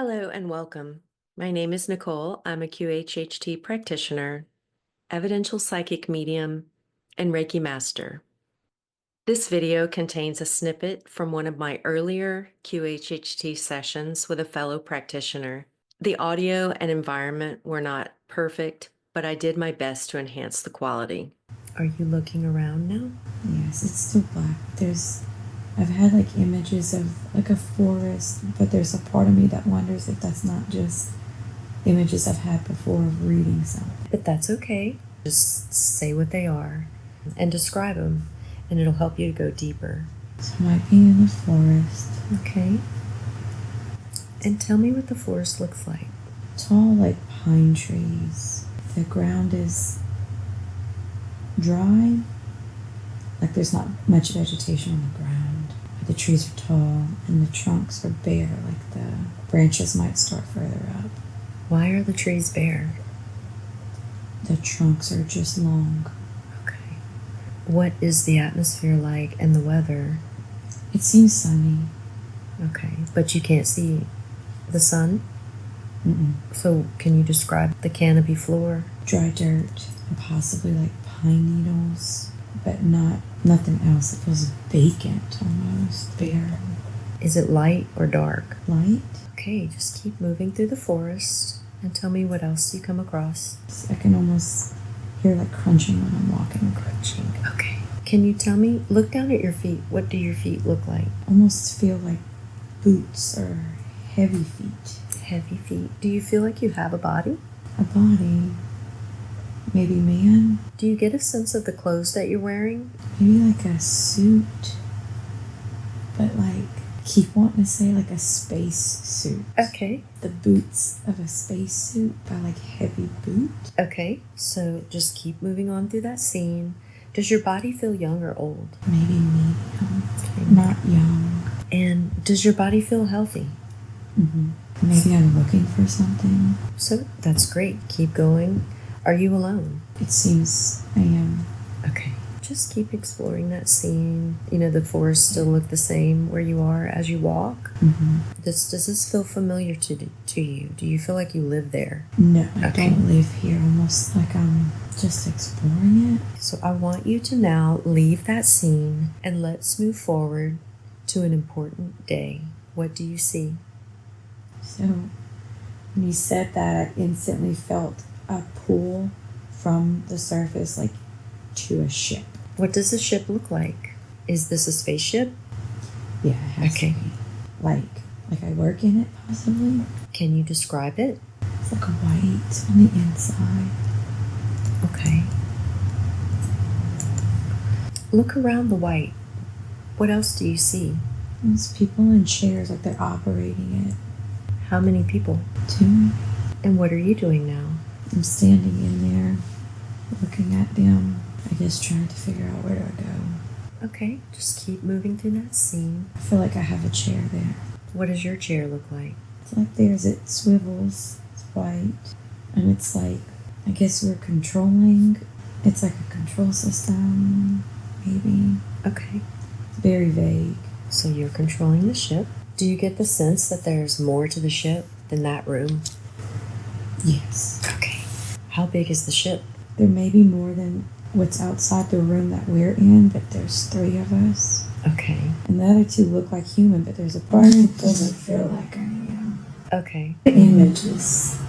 Hello and welcome. My name is Nicole. I'm a QHHT practitioner, evidential psychic medium, and Reiki master. This video contains a snippet from one of my earlier QHHT sessions with a fellow practitioner. The audio and environment were not perfect, but I did my best to enhance the quality. Are you looking around now? Yes, it's still black. I've had like images of like a forest, but there's a part of me that wonders if that's not just images I've had before of reading something. But that's okay. Just say what they are and describe them, and it'll help you to go deeper. So I might be in the forest. Okay. And tell me what the forest looks like. Tall, like pine trees. The ground is dry. Like there's not much vegetation on the ground. The trees are tall and the trunks are bare, like the branches might start further up. Why are the trees bare? The trunks are just long. Okay. What is the atmosphere like and the weather? It seems sunny. Okay, but you can't see the sun? Mm-mm. So can you describe the canopy floor? Dry dirt and possibly like pine needles, but nothing else. It feels vacant almost, bare. Is it light or dark? Light. Okay, just keep moving through the forest and tell me what else you come across. I can almost hear like crunching when I'm walking. Crunching. Okay. Can you tell me, look down at your feet. What do your feet look like? Almost feel like boots or heavy feet. Heavy feet. Do you feel like you have a body? A body. Maybe man. Do you get a sense of the clothes that you're wearing? Maybe like a suit. But like, keep wanting to say like a space suit. Okay. The boots of a space suit, but like heavy boot. Okay. So just keep moving on through that scene. Does your body feel young or old? Maybe medium. Okay. Not young. And does your body feel healthy? Mm-hmm. Maybe I'm looking for something. So that's great. Keep going. Are you alone? It seems I am. Okay. Just keep exploring that scene. You know, the forest still look the same where you are as you walk. Mm-hmm. Does this feel familiar to you? Do you feel like you live there? No, I Okay. don't live here. Almost like I'm just exploring it. So I want you to now leave that scene and let's move forward to an important day. What do you see? So when you said that, I instantly felt a pull from the surface, like to a ship. What does the ship look like? Is this a spaceship? Yeah, it has Okay. to be. Like I work in it, possibly. Can you describe it? It's like white on the inside. Okay. Look around the white. What else do you see? There's people in chairs, like they're operating it. How many people? 2. And what are you doing now? I'm standing in there, looking at them. I guess trying to figure out where to go. Okay, just keep moving through that scene. I feel like I have a chair there. What does your chair look like? It's like it swivels. It's white. And it's like, I guess we're controlling. It's like a control system, maybe. Okay. It's very vague. So you're controlling the ship. Do you get the sense that there's more to the ship than that room? Yes. Okay. How big is the ship? There may be more than what's outside the room that we're in, but there's 3 of us. Okay. And the other 2 look like human, but there's a part that doesn't feel like I am. Okay. The image is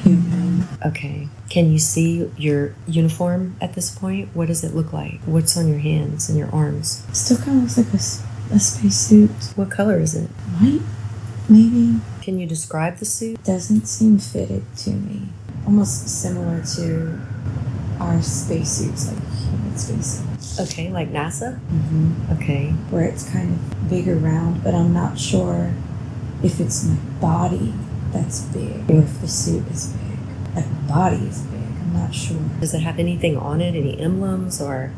human. Okay. Can you see your uniform at this point? What does it look like? What's on your hands and your arms? It still kind of looks like a spacesuit. What color is it? White, maybe. Can you describe the suit? Doesn't seem fitted to me. Almost similar to our spacesuits, like human spacesuits. Okay, like NASA? Mm-hmm. Okay. Where it's kind of big around, but I'm not sure if it's my body that's big or if the suit is big. Like my body is big, I'm not sure. Does it have anything on it? Any emblems or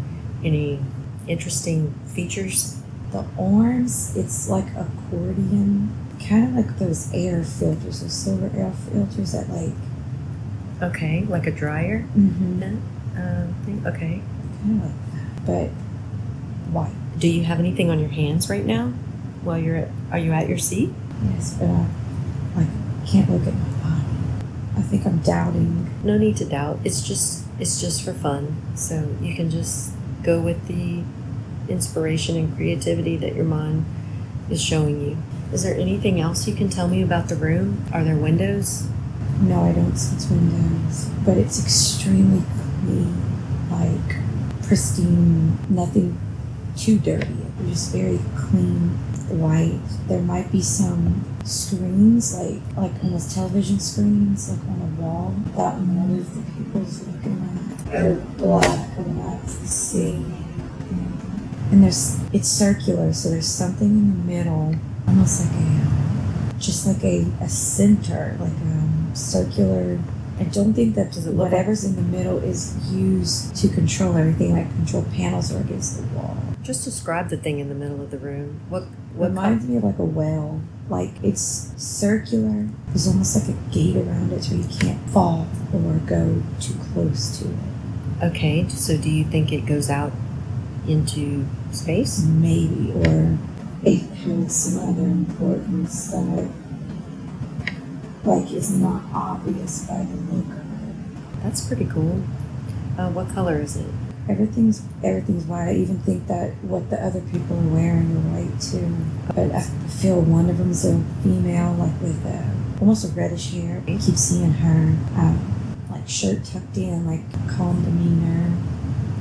any interesting features? The arms, it's like accordion, kind of like those air filters, those silver air filters that like... Okay, like a dryer? Mm-hmm. Thing? Okay. Kind of like that, but white. Do you have anything on your hands right now? Are you at your seat? Yes, but can't look at my body. I think I'm doubting. No need to doubt. It's just for fun. So you can just go with the inspiration and creativity that your mind is showing you. Is there anything else you can tell me about the room? Are there windows? No, I don't see windows, but it's extremely clean, like pristine, nothing too dirty. Just very clean, white. There might be some screens, like almost television screens, like on a wall that none of the people's looking at. They're black and that's the sea. And it's circular, so there's something in the middle, almost like just like a center, like a circular. I don't think that whatever's in the middle is used to control everything, like control panels or against the wall. Just describe the thing in the middle of the room. What reminds me of like a well. Like it's circular. There's almost like a gate around it so you can't fall or go too close to it. Okay, so do you think it goes out into space? Maybe, or it has some other importance that like is not obvious by the look of it. That's pretty cool. What color is it? Everything's white. I even think that what the other people are wearing are white too. But I feel one of them's a female, like with almost a reddish hair. I keep seeing her like shirt tucked in, like calm demeanor.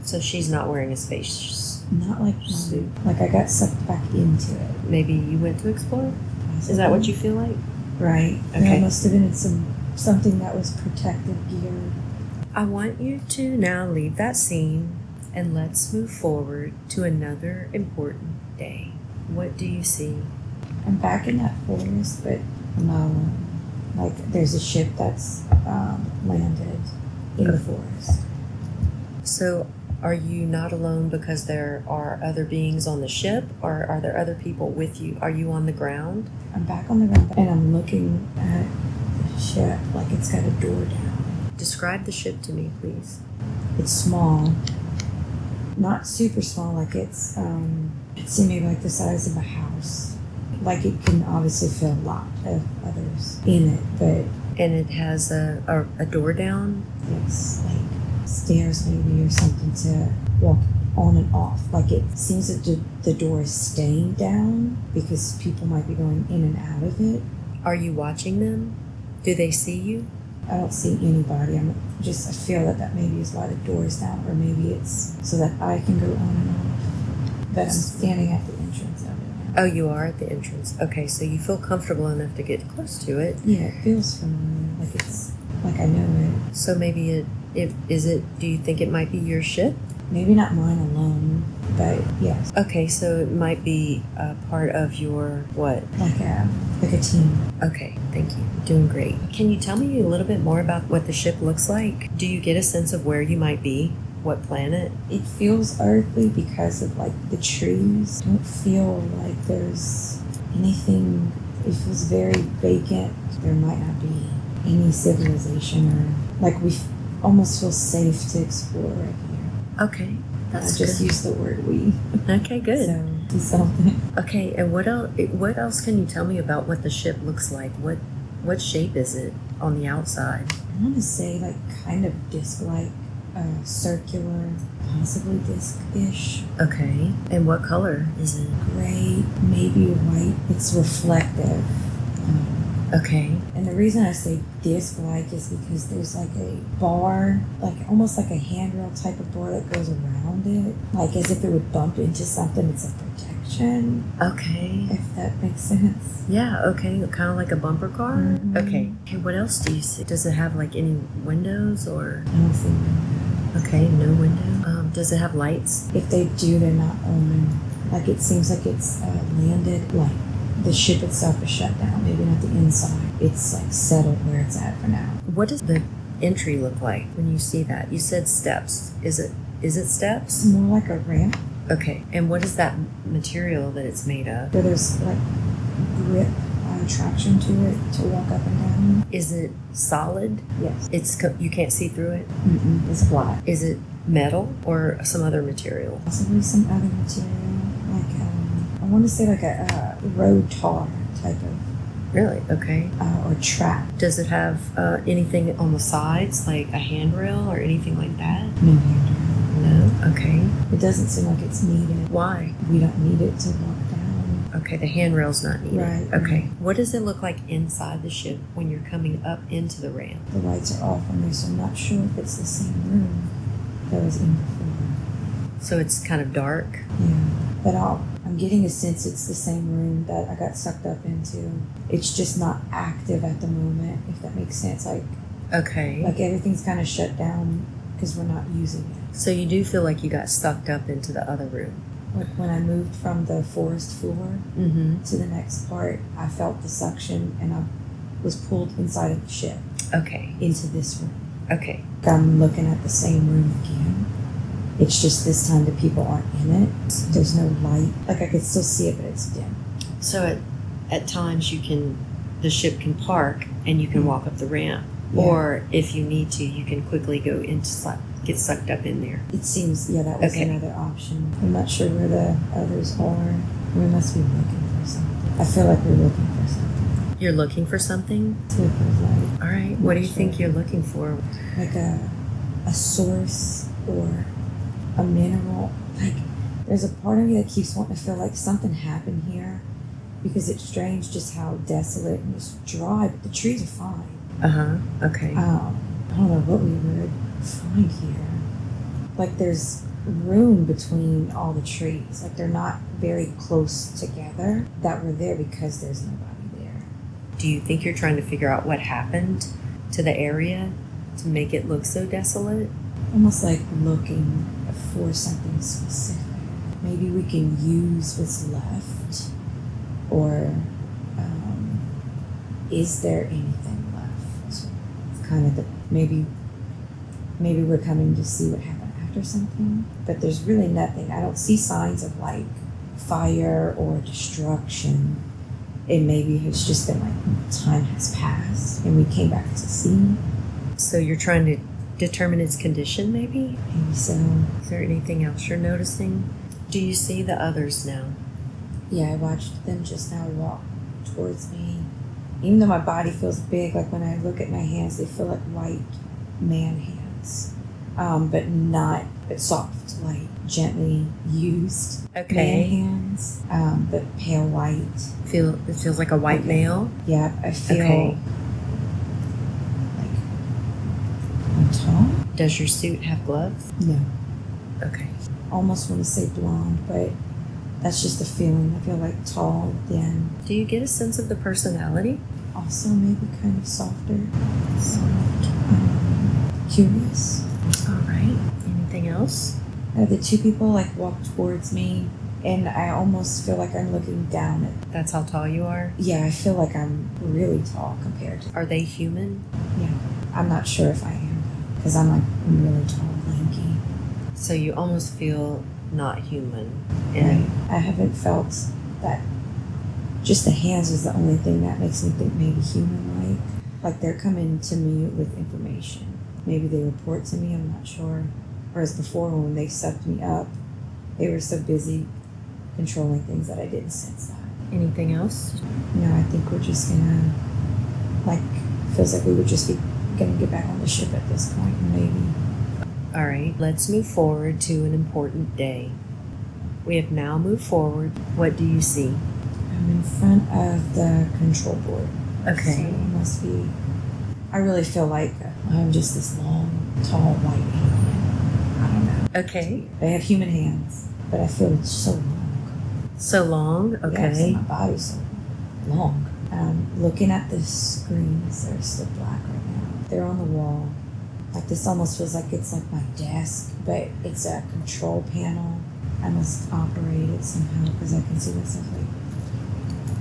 So she's not wearing a space not like suit. Like I got sucked back into it. Maybe you went to explore? Is that what you feel like? Right. Okay. I must have been in something that was protective gear. I want you to now leave that scene and let's move forward to another important day. What do you see? I'm back in that forest, but I'm not alone. Like there's a ship that's landed in the forest. So are you not alone because there are other beings on the ship, or are there other people with you? Are you on the ground? I'm back on the ground and I'm looking at the ship like it's got a door down. Describe the ship to me, please. It's small. Not super small, like it's maybe like the size of a house. Like it can obviously fit a lot of others in it, but... And it has a door down? Yes, like stairs maybe or something to walk on and off. Like it seems that the door is staying down because people might be going in and out of it. Are you watching them? Do they see you? I don't see anybody. I feel that maybe is why the door is down, or maybe it's so that I can go on and off. But I'm standing at the entrance of it now. Oh, you are at the entrance. Okay, so you feel comfortable enough to get close to it. Yeah, it feels familiar. Like it's like I know it. So maybe do you think it might be your ship? Maybe not mine alone, but yes. Okay, so it might be a part of your what? Like a team. Okay, thank you. Doing great. Can you tell me a little bit more about what the ship looks like? Do you get a sense of where you might be? What planet? It feels earthly because of like the trees. I don't feel like there's anything. It feels very vacant. There might not be any civilization, or like we almost feel safe to explore right here. Okay, that's I just good. use the word we. Okay, good. So do something. Okay, and what else can you tell me about what the ship looks like? What shape is it on the outside? I want to say like kind of disc-like, circular, possibly disc-ish. Okay, and what color is it? Gray, maybe white. It's reflective. Okay. And the reason I say disc-like is because there's like a bar, like almost like a handrail type of bar that goes around it, like as if it would bump into something. It's a protection. Okay. If that makes sense. Yeah, okay, kind of like a bumper car? Mm-hmm. Okay. Hey, what else do you see? Does it have like any windows or? I don't see windows. Okay, no window. Does it have lights? If they do, they're not on. Like it seems like it's landed, like the ship itself is shut down, maybe not the inside. It's like settled where it's at for now. What does the entry look like when you see that? You said steps. Is it steps? It's more like a ramp. Okay, and what is that material that it's made of? Where there's like grip, traction to it to walk up and down. Is it solid? Yes. You can't see through it? Mm-mm, it's flat. Is it metal or some other material? Possibly some other material, like I want to say like a road tar type of Really? Okay. Or trapped. Does it have anything on the sides, like a handrail or anything like that? No handrail. No? Okay. It doesn't seem like it's needed. Why? We don't need it to walk down. Okay, the handrail's not needed. Right. Okay. What does it look like inside the ship when you're coming up into the ramp? The lights are off on there, so I'm not sure if it's the same room that was in before. So it's kind of dark? Yeah. But I'm getting a sense it's the same room that I got sucked up into. It's just not active at the moment, if that makes sense. Okay. Like everything's kind of shut down because we're not using it. So you do feel like you got sucked up into the other room? Like when I moved from the forest floor to the next part, I felt the suction and I was pulled inside of the ship. Okay. Into this room. Okay. I'm looking at the same room again. It's just this time the people aren't in it. There's no light. Like I could still see it, but it's dim. So at times the ship can park and you can walk up the ramp. Yeah. Or if you need to, you can quickly go get sucked up in there. It seems, that was Okay. another option. I'm not sure where the others are. We must be looking for something. I feel like we're looking for something. You're looking for something? That's what it feels like. All right. What do you think you're looking for? Like a source or a mineral. Like there's a part of me that keeps wanting to feel like something happened here because it's strange just how desolate and just dry, but the trees are fine. Okay. I don't know what we would find here. Like there's room between all the trees. Like they're not very close together. That we're there because there's nobody there. Do you think you're trying to figure out what happened to the area to make it look so desolate? Almost like looking for something specific. Maybe we can use what's left, or is there anything left? It's kind of maybe we're coming to see what happened after something, but there's really nothing. I don't see signs of like fire or destruction. It maybe has just been like time has passed and we came back to see. So you're trying to determine its condition, maybe? Maybe so. Is there anything else you're noticing? Do you see the others now? Yeah, I watched them just now walk towards me. Even though my body feels big, like when I look at my hands, they feel like white man hands. But soft, like gently used man hands, but pale white. It feels like a white male? Yeah, I feel like I'm tall. Does your suit have gloves? No. Okay. Almost want to say blonde, but that's just a feeling. I feel like tall, thin. Do you get a sense of the personality? Also maybe kind of softer. Soft. Curious. All right. Anything else? The two people like walk towards me, and I almost feel like I'm looking down at. That's how tall you are? Yeah, I feel like I'm really tall compared to. Are they human? Yeah, I'm not sure if I am, because I'm really tall, lanky. So you almost feel not human. Right. I haven't felt that. Just the hands is the only thing that makes me think maybe human-like. Like they're coming to me with information. Maybe they report to me, I'm not sure. Whereas before, when they sucked me up, they were so busy controlling things that I didn't sense that. Anything else? No, I think we're just gonna, feels like we would just be gonna get back on the ship at this point, maybe. All right, let's move forward to an important day. We have now moved forward. What do you see? I'm in front of the control board. Okay. So it must be. I really feel like I'm just this long, tall, white alien. I don't know. Okay. They have human hands, but I feel it's so long. So long? Okay. Yeah, so my body's so long. Looking at the screens, they're still black right now. They're on the wall. Like this almost feels like it's like my desk, but it's a control panel. I must operate it somehow because I can see myself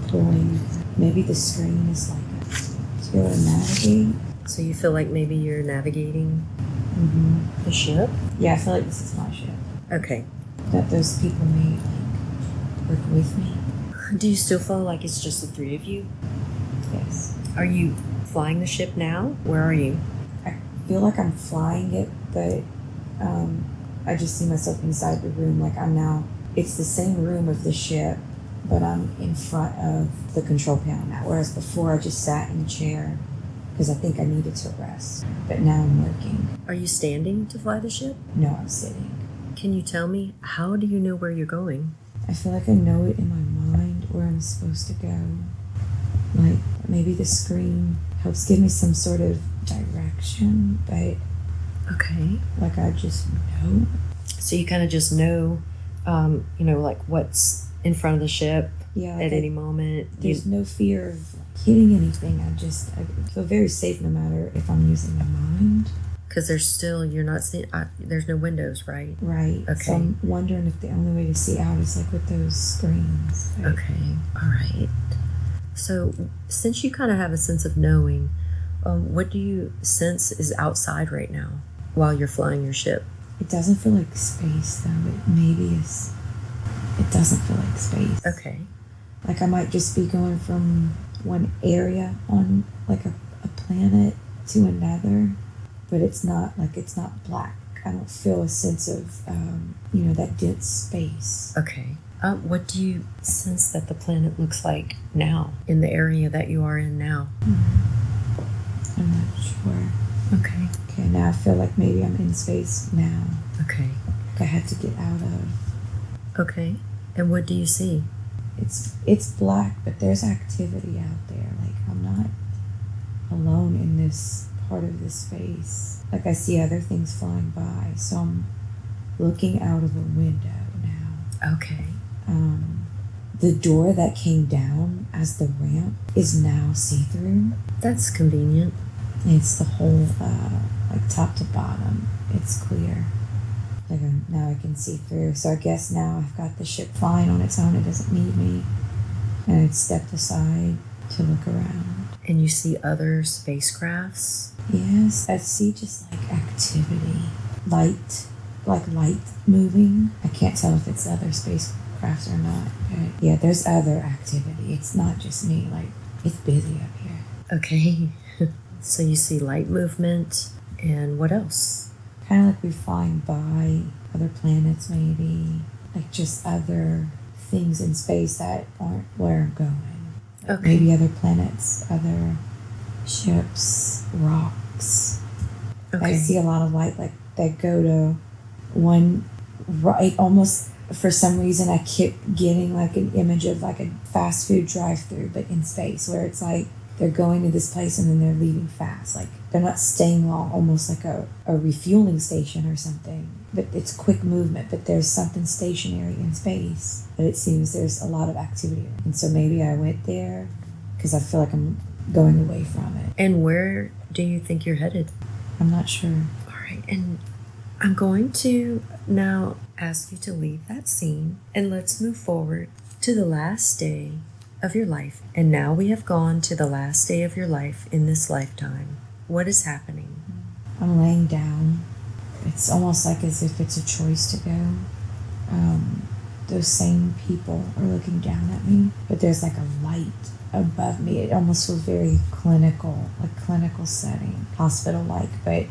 pulling. Maybe the screen is to be able to navigate. So you feel like maybe you're navigating the ship? Yeah, I feel like this is my ship. Okay. That those people may work with me. Do you still feel like it's just the three of you? Yes. Are you flying the ship now? Where are you? I feel like I'm flying it, but I just see myself inside the room. Like I'm now. It's the same room of the ship, but I'm in front of the control panel now. Whereas before I just sat in the chair because I think I needed to rest. But now I'm working. Are you standing to fly the ship? No, I'm sitting. Can you tell me, how do you know where you're going? I feel like I know it in my mind where I'm supposed to go. Like maybe the screen helps give me some sort of direction, but okay, like I just know. So you kind of just know, like what's in front of the ship at any moment. There's no fear of hitting anything. I feel very safe no matter if I'm using my mind. Because you're not seeing, there's no windows, right? Right. Okay. So I'm wondering if the only way to see out is like with those screens. Right? Okay. All right. So since you kind of have a sense of knowing, what do you sense is outside right now while you're flying your ship? It doesn't feel like space though. It doesn't feel like space. Okay. Like I might just be going from one area on like a planet to another, but it's not black. I don't feel a sense of, that dense space. Okay. What do you sense that the planet looks like now in the area that you are in now? I'm not sure. Okay. Okay, now I feel like maybe I'm in space now. Okay. Like I had to get out of. Okay. And what do you see? It's black, but there's activity out there. Like I'm not alone in this part of this space. Like I see other things flying by, so I'm looking out of a window now. Okay. The door that came down as the ramp is now see-through. That's convenient. It's the whole, like top to bottom. It's clear. Like now I can see through. So I guess now I've got the ship flying on its own. It doesn't need me. And it's stepped aside to look around. And you see other spacecrafts? Yes, I see just like activity. Light moving. I can't tell if it's other spacecrafts or not. But yeah, there's other activity. It's not just me. Like, it's busy up here. Okay. So you see light movement, and what else? Kind of like we're flying by other planets, maybe. Like just other things in space that aren't where I'm going. Okay. Maybe other planets, other ships, rocks. Okay. I see a lot of light like that go to one right. Almost for some reason I keep getting like an image of like a fast food drive-through, but in space, where it's like they're going to this place and then they're leaving fast. Like they're not staying long, almost like a refueling station or something. But it's quick movement, but there's something stationary in space. But it seems there's a lot of activity. And so maybe I went there because I feel like I'm going away from it. And where do you think you're headed? I'm not sure. All right. And I'm going to now ask you to leave that scene and let's move forward to the last day of your life. And now we have gone to the last day of your life in this lifetime. What is happening? I'm laying down. It's almost like as if it's a choice to go. Those same people are looking down at me, but there's like a light above me. It almost feels very clinical, like clinical setting, hospital-like, but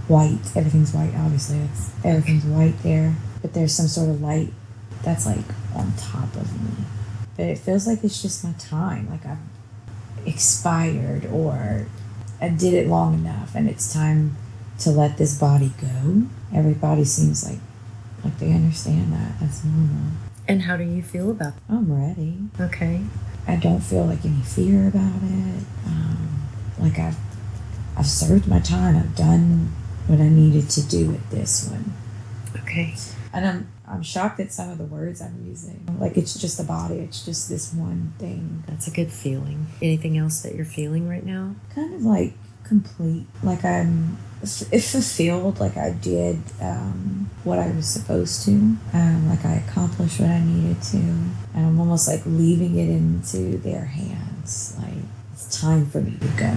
white. Everything's white, obviously. Everything's white there, but there's some sort of light that's like on top of me. But it feels like it's just my time, like I've expired or I did it long enough and it's time to let this body go. Everybody seems like they understand that. That's normal. And how do you feel about that? I'm ready. Okay. I don't feel like any fear about it. Like I've served my time. I've done what I needed to do with this one. Okay. And I'm shocked at some of the words I'm using. Like it's just the body. It's just this one thing. That's a good feeling. Anything else that you're feeling right now? Kind of like complete. Like I'm fulfilled. Like I did what I was supposed to. Like I accomplished what I needed to. And I'm almost like leaving it into their hands. Like it's time for me to go.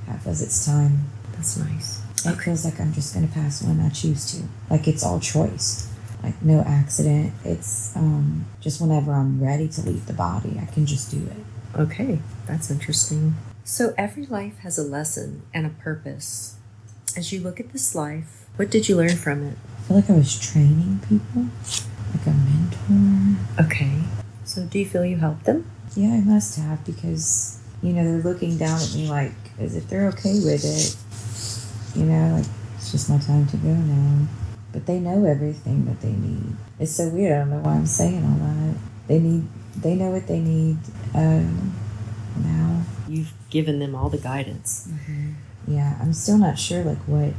Half as it's time. That's nice. It feels like I'm just going to pass when I choose to. Like it's all choice. Like no accident. It's just whenever I'm ready to leave the body, I can just do it. Okay, that's interesting. So every life has a lesson and a purpose. As you look at this life, what did you learn from it? I feel like I was training people, like a mentor. Okay. So So do you feel you helped them? Yeah, I must have, because, they're looking down at me like as if they're okay with it. Like, it's just my time to go now. But they know everything that they need. It's so weird. I don't know why I'm saying all that. They know what they need now. You've given them all the guidance. Mm-hmm. Yeah, I'm still not sure, like, what,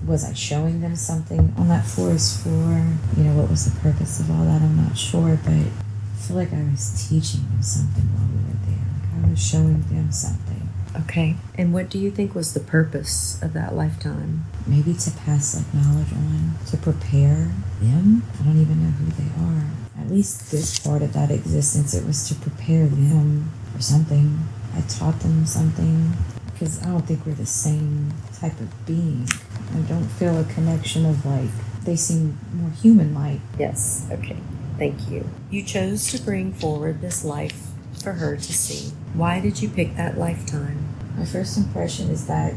was I showing them something on that forest floor? What was the purpose of all that? I'm not sure, but I feel like I was teaching them something while we were there. Like, I was showing them something. Okay. And what do you think was the purpose of that lifetime? Maybe to pass, like, knowledge on, to prepare them. I don't even know who they are. At least this part of that existence, it was to prepare them for something. I taught them something, because I don't think we're the same type of being. I don't feel a connection of, like, they seem more human-like. Yes. Okay. Thank you. You chose to bring forward this life for her to see. Why did you pick that lifetime? My first impression is that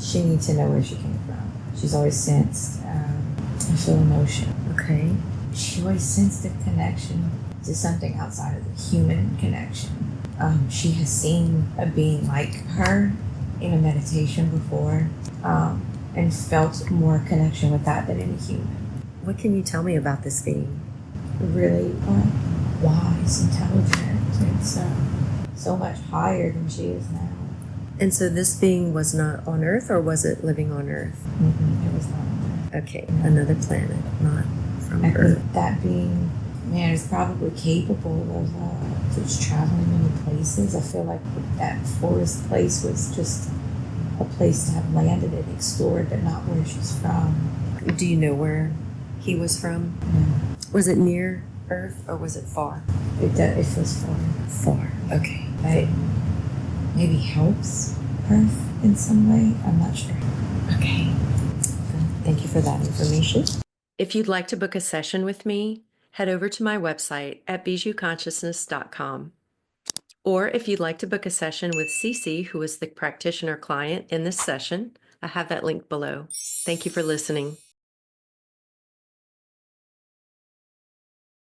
she needs to know where she came from. She's always sensed, I feel emotion. Okay. She always sensed a connection to something outside of the human connection. She has seen a being like her in a meditation before, and felt more connection with that than any human. What can you tell me about this being? Really wise, intelligent. It's so much higher than she is now. And so this being was not on Earth, or was it living on Earth? Mm-hmm. It was not on Earth. Okay, another planet, not from I Earth. think that being, is probably capable of just traveling many places. I feel like that forest place was just a place to have landed and explored, but not where she's from. Do you know where he was from? No. Was it near Earth, or was it far? It was far. Far, okay. But maybe helps Earth in some way. I'm not sure. Okay. Thank you for that information. If you'd like to book a session with me, head over to my website at bijouxconsciousness.com. Or if you'd like to book a session with Cece, who is the practitioner client in this session, I have that link below. Thank you for listening.